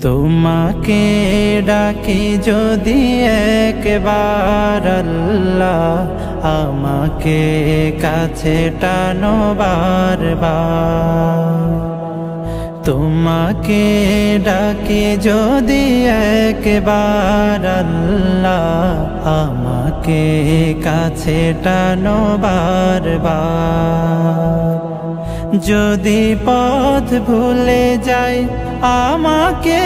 তোমাকে ডাকি যদি একবার আল্লাহ, আমাকে কাছে টানো বারবার। তোমাকে ডাকি যদি একবার আল্লাহ, আমাকে কাছে টানো বারবার। যদি পথ ভুলে যাই আমাকে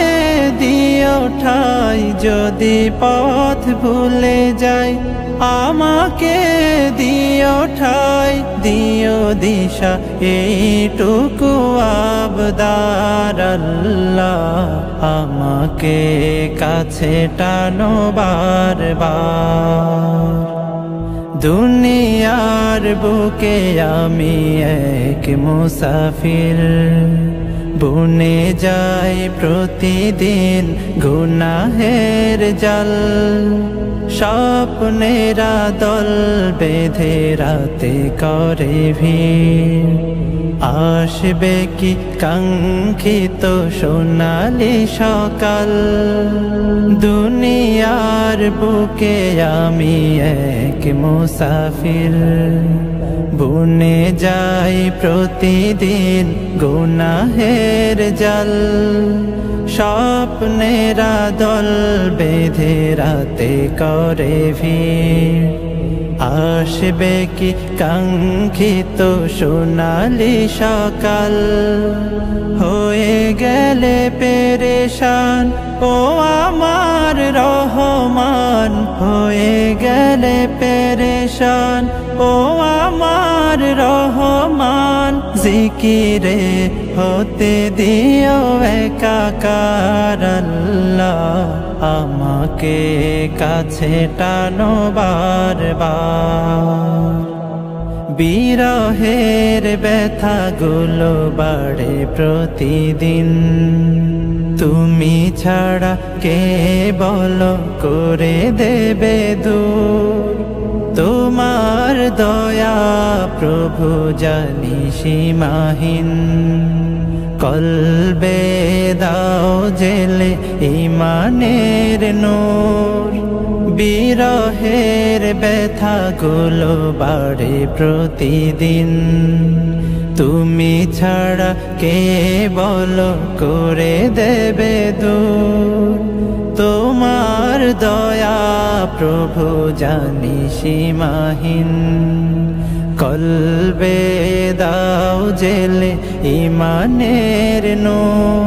দিও ঠাই, যদি পথ ভুলে যাই আমাকে দিও ঠাই, দিও দিশা এইটুকু আবদার আল্লাহ, আমাকে কাছে টানো বারবার। দুনিয়ার বুকে আমি এক মুসাফির, বুনে যাই প্রতিদিন গুনাহের জাল। স্বপ্নেরা দল বেঁধে রাতে করে ভিড়, আসবে কি কাঙ্ক্ষিত সোনালি সকাল। দুনিয়ার বুকে আমি এক মুসাফির, বুনে যাই প্রতিদিন গুনাহের জাল। স্বপ্নেরা দল বেঁধে রাতে করে ভিড়, আসবে কি কাঙ্ক্ষিত সোনালি সকাল। হয়ে গেলে পেরেশান ও আমার রহমান, হয়ে গেলে পেরেশান ও আমার রহমান। জিকিরে হতে দিও একাকার আল্লাহ, আমাকে কাছে টানো বারবার। বিরহের ব্যথাগুলো বাড়ে প্রতিদিন, তুমি ছাড়া কে বলো করে দেবে দূর। তোমার দয়া প্রভু জানি সীমাহীন, কলবে দাও জেলে ঈমানের নূর। বিরহের ব্যথাগুলো বাড়ে প্রতিদিন, তুমি ছাড়া কে বলো করে দেবে দূর। তোমার দয়া প্রভু জানি সীমাহীন, কলবে দাও জেলে ঈমানের নূর।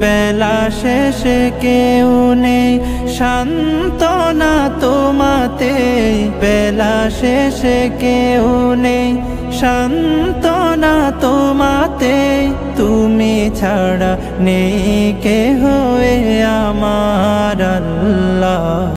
বেলা শেষে কেউ নেই সান্ত্বনা তোমাতে, বেলা শেষে কেউ নেই সান্ত্বনা তোমাতে। তুমি ছাড়া নেই কেহ আমার আল্লাহ।